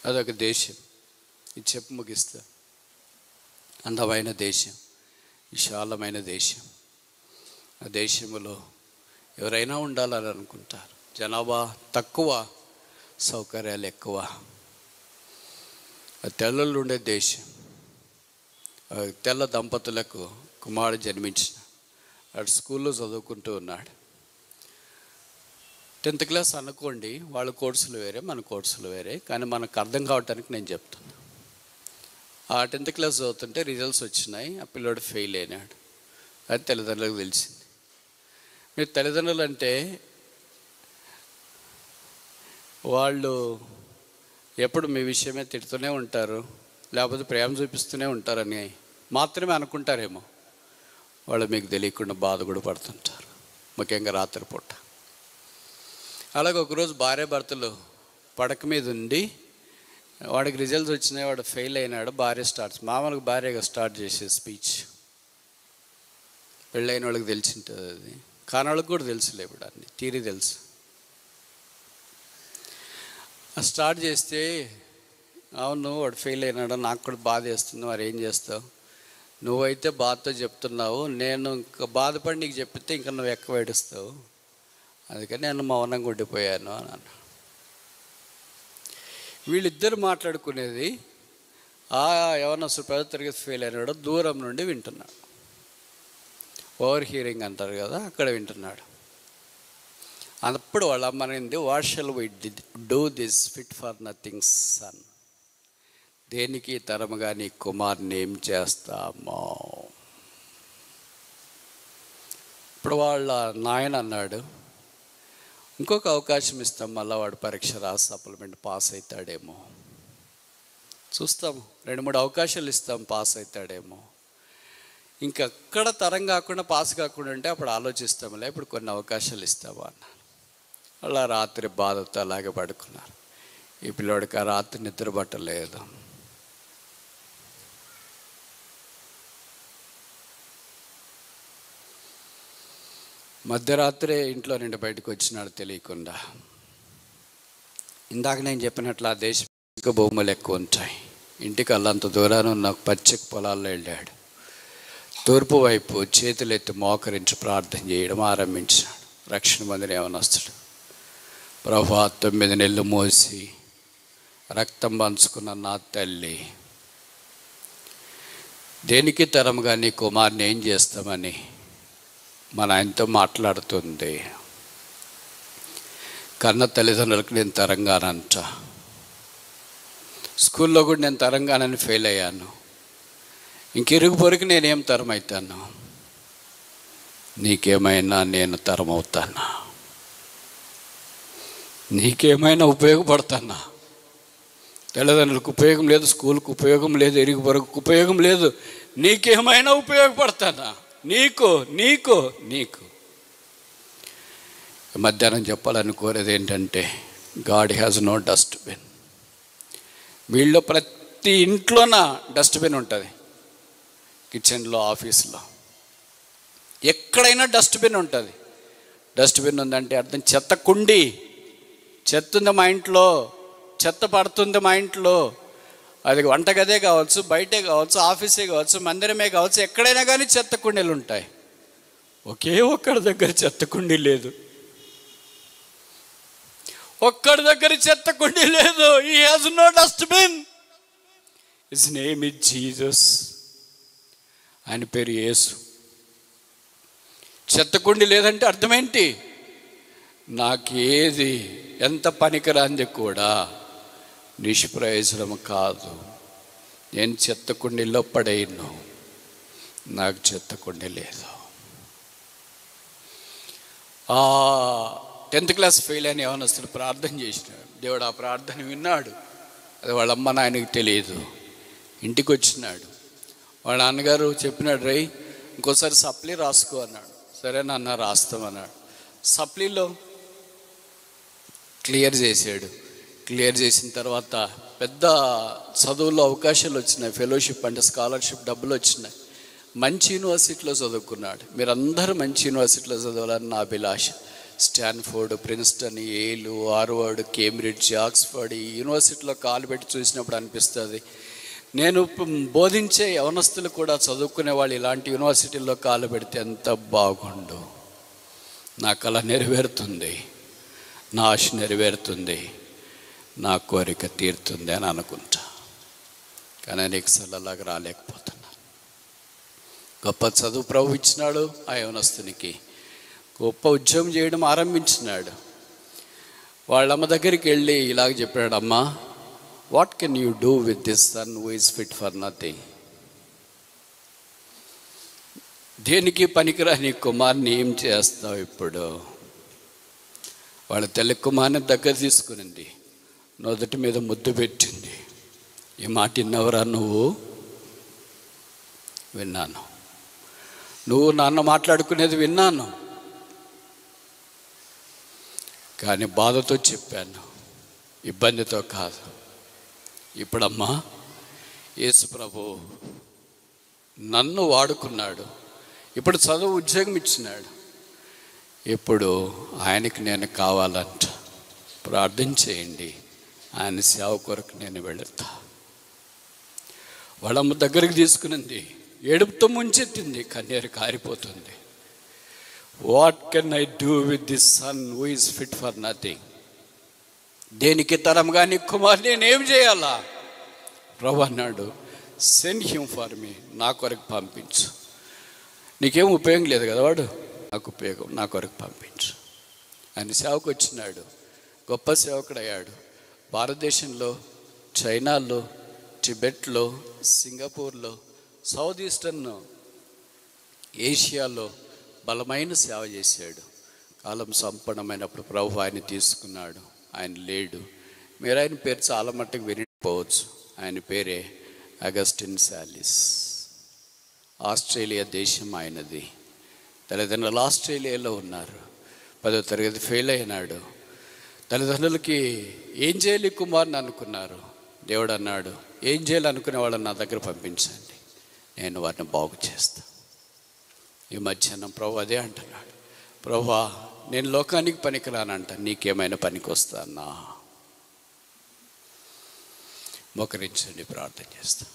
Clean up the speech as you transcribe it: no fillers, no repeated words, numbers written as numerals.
అదొక దేశం. ఇది చెప్పు ముగిస్తా. అందమైన దేశం, విశాలమైన దేశం. ఆ దేశంలో ఎవరైనా ఉండాలని అనుకుంటారు. జనాభా తక్కువ, సౌకర్యాలు ఎక్కువ. తెల్లలు ఉండే దేశం. తెల్ల దంపతులకు కుమారుడు జన్మించిన వాడు స్కూల్లో చదువుకుంటూ ఉన్నాడు. 10th క్లాస్ అనుకోండి. వాళ్ళ కోర్సులు వేరే, మన కోర్సులు వేరే, కానీ మనకు అర్థం కావటానికి నేను చెప్తాను. ఆ 10th క్లాస్ చదువుతుంటే రిజల్ట్స్ వచ్చినాయి. ఆ పిల్లోడు ఫెయిల్ అయినాడు. అది తల్లిదండ్రులకు తెలిసింది. మీరు తల్లిదండ్రులు అంటే వాళ్ళు ఎప్పుడు మీ విషయమే తిడుతూనే ఉంటారు, లేకపోతే ప్రేమ చూపిస్తూనే ఉంటారని మాత్రమే అనుకుంటారేమో. వాళ్ళు మీకు తెలియకుండా బాధ కూడా పడుతుంటారు, ముఖ్యంగా రాత్రిపూట. అలాగే ఒకరోజు భార్య భర్తలు పడక మీద ఉండి వాడికి రిజల్ట్స్ వచ్చినాయి, వాడు ఫెయిల్ అయినాడు. భార్య మామూలుగా భార్యగా స్టార్ట్ చేసే స్పీచ్. పెళ్ళైన వాళ్ళకి తెలిసి ఉంటుంది అది, కానీ వాళ్ళకి కూడా తెలుసులే. ఇప్పుడు అన్ని తీరి తెలుసు. స్టార్ట్ చేస్తే, అవును వాడు ఫెయిల్ అయినాడు, నాకు కూడా బాధ వేస్తుంది, మరి ఏం చేస్తావు? నువ్వైతే బాధతో చెప్తున్నావు, నేను ఇంకా బాధపడి నీకు చెప్పితే ఇంకా నువ్వు ఎక్కువ ఏడుస్తావు, అందుకని నేను మౌనంగా ఉండిపోయాను అని అన్నా. వీళ్ళిద్దరు మాట్లాడుకునేది ఎవరన్నా 10వ తరగతి ఫెయిల్ అయినాడో దూరం నుండి వింటున్నాడు. ఓవర్ హియరింగ్ అంటారు కదా, అక్కడ వింటున్నాడు. అప్పుడు వాళ్ళ అమ్మనింది, what shall we do this fit for nothing son. దేనికి తరముగా నీ కుమార్ని ఏం చేస్తామో. ఇప్పుడు వాళ్ళ నాయన అన్నాడు, ఇంకొక అవకాశం ఇస్తాం, మళ్ళీ వాడు పరీక్ష రాసి సప్లిమెంట్ పాస్ అవుతాడేమో చూస్తాము. 2-3 అవకాశాలు ఇస్తాం, పాస్ అవుతాడేమో. ఇంకెక్కడ తరం కాకుండా పాస్ కాకుండా ఉంటే అప్పుడు ఆలోచిస్తాములే, ఇప్పుడు కొన్ని అవకాశాలు ఇస్తాము అన్నారు. అలా రాత్రి బాధతో అలాగే పడుకున్నారు. ఈ పిల్లోడికి ఆ రాత్రి నిద్ర పట్టలేదు. మధ్యరాత్రే ఇంట్లో నుండి బయటకు వచ్చినాడు తెలియకుండా. ఇందాక నేను చెప్పినట్లు ఆ దేశం భూములు ఎక్కువ ఉంటాయి. ఇంటికి అల్లంత దూరాన ఉన్న పచ్చకి పొలాల్లో వెళ్ళాడు. తూర్పు వైపు చేతులెత్తి మోకరించి ప్రార్థన చేయడం ఆరంభించాడు. రక్షణ మందిని యవనస్తుడు, ప్రభువా 9 నెలలు మోసి రక్తం పంచుకున్న నా తల్లి, దేనికి తరముగా నీ కుమార్ని ఏం చేస్తామని మన ఆయనతో మాట్లాడుతుంది. కన్న తల్లిదండ్రులకు నేను తరంగానంట. స్కూల్లో కూడా నేను తరంగానని ఫెయిల్ అయ్యాను. ఇంకిరుగు పొరికి నేనేం తరం అవుతాను? నీకేమైనా నేను తరం అవుతానా? నీకేమైనా ఉపయోగపడతానా? తల్లిదండ్రులకు ఉపయోగం లేదు, స్కూల్కి ఉపయోగం లేదు, ఇరుగు పొరుగుకు ఉపయోగం లేదు. నీకేమైనా ఉపయోగపడతానా? నీకు నీకు నీకు మధ్యాహ్నం చెప్పాలని కోరేది ఏంటంటే, గాడ్ హ్యాజ్ నో డస్ట్బిన్. వీళ్ళు ప్రతి ఇంట్లోన డస్ట్బిన్ ఉంటుంది. కిచెన్లో, ఆఫీస్లో, ఎక్కడైనా డస్ట్బిన్ ఉంటుంది. డస్ట్బిన్ ఉందంటే అర్థం చెత్త కుండి. చెత్త ఉంది మా ఇంట్లో, చెత్త పడుతుంది మా ఇంట్లో. అది వంటగదే కావచ్చు, బయటే కావచ్చు, ఆఫీసే కావచ్చు, మందిరమే కావచ్చు, ఎక్కడైనా కానీ చెత్త కుండీలు ఉంటాయి. ఒకే ఒక్కడి దగ్గర చెత్త కుండీ లేదు. ఒక్కడి దగ్గర చెత్త కుండీ లేదు. He has no dustbin. His name is Jesus. ఆయన పేరు యేసు. చెత్త కుండీ లేదంటే అర్థమేంటి? నాకేది ఎంత పనికిరాంది కూడా నిష్ప్రయోజనం కాదు. నేను చెత్త కుండీలో పడేయను. నాకు చెత్త కుండీ లేదు. 10th క్లాస్ ఫెయిల్ అని యవనస్తుడు ప్రార్థన చేసినాడు. దేవుడు ఆ ప్రార్థన విన్నాడు. అది వాళ్ళ అమ్మ నాయనకి తెలియదు. ఇంటికి వచ్చినాడు. వాళ్ళ నాన్నగారు చెప్పినాడు, రై ఇంకోసారి సప్లీ రాసుకో అన్నాడు. సరే నాన్న రాస్తామన్నాడు. సప్లీలో క్లియర్ చేశాడు. క్లియర్ చేసిన తర్వాత పెద్ద చదువుల్లో అవకాశాలు వచ్చినాయి. ఫెలోషిప్ అంటే స్కాలర్షిప్ డబ్బులు వచ్చినాయి. మంచి యూనివర్సిటీలో చదువుకున్నాడు. మీరందరూ మంచి యూనివర్సిటీలో చదవాలని నా అభిలాష. స్టాన్ఫోర్డ్, ప్రిన్స్టన్, ఏలు, హార్వర్డ్, కేంబ్రిడ్జ్, ఆక్స్ఫర్డ్ ఈ యూనివర్సిటీలో కాలు పెట్టి చూసినప్పుడు అనిపిస్తుంది, నేను బోధించే యవనస్తులు కూడా చదువుకునే వాళ్ళు ఇలాంటి యూనివర్సిటీల్లో కాలు పెడితే ఎంత బాగుండు, నా కళ నెరవేరుతుంది, నా ఆశ నెరవేరుతుంది, నా కోరిక తీరుతుంది అని అనుకుంటా. కానీ అనేకసార్లు అలాగ రాలేకపోతున్నా. గొప్ప చదువు ప్రభు ఇచ్చినాడు ఆ యవనస్తునికి, గొప్ప ఉద్యోగం చేయడం ఆరంభించినాడు. వాళ్ళమ్మ దగ్గరికి వెళ్ళి ఇలాగ చెప్పాడు, అమ్మా, what can you do with this son who is fit for nothing? దేనికి పనికిరాని కుమార్ని ఏం చేస్తావు ఇప్పుడు? వాళ్ళ తల్లి కుమార్ని దగ్గర తీసుకునింది, నొదటి మీద ముద్దు పెట్టింది. ఈ మాట విన్నవరా నువ్వు? విన్నాను. నువ్వు నాన్న మాట్లాడుకునేది విన్నాను, కానీ బాధతో చెప్పాను, ఇబ్బందితో కాదు. ఇప్పుడమ్మా యేసు ప్రభు నన్ను వాడుకున్నాడు, ఇప్పుడు చదువు ఉద్యోగం ఇచ్చినాడు, ఇప్పుడు ఆయనకి నేను కావాలంట. ప్రార్థన చేయండి, ఆయన సేవ కొరకు నేను వెళుతా. వాళ్ళమ్మ దగ్గరికి తీసుకునింది, ఏడుపుతో ముంచెత్తింది, కన్నీరు కారిపోతుంది. What can I do with this son who is fit for nothing? దేనికి తరం కానీ కుమార్ నేనేం చేయాలా? ప్రభు అన్నాడు, సెండ్ హిమ్ ఫర్ మీ, నా కొరకు పంపించు. నీకేం ఉపయోగం లేదు కదా వాడు, నాకు ఉపయోగం, నా కొరకు పంపించు. ఆయన సేవకు వచ్చినాడు, గొప్ప సేవకుడు అయ్యాడు. భారతదేశంలో, చైనాలో, టిబెట్లో, సింగపూర్లో, సౌత్ ఈస్టర్న్ ఏషియాలో బలమైన సేవ చేశాడు. కాలం సంపన్నమైనప్పుడు ప్రభు ఆయన తీసుకున్నాడు. ఆయన లేడు. మీరు ఆయన పేరు చాలా మట్టుకు వినిపోవచ్చు. ఆయన పేరే అగస్టిన్ సాలిస్. ఆస్ట్రేలియా దేశం ఆయనది. తల్లిదండ్రులు ఆస్ట్రేలియాలో ఉన్నారు. 10వ తరగతి ఫెయిల్ అయినాడు. తల్లిదండ్రులకి ఏం చేయాలి కుమార్ని అనుకున్నారు. దేవుడు అన్నాడు, ఏం చేయాలి అనుకునే వాళ్ళని నా దగ్గర పంపించండి, నేను వారిని బాగు చేస్తాను. ఈ మధ్యాహ్నం ప్రభు అదే అంటున్నాడు, ప్రభువా నేను లోకానికి పనికిరానంట, నీకేమైనా పనికి వస్తానా? మోకరించండి, ప్రార్థన చేస్తాను.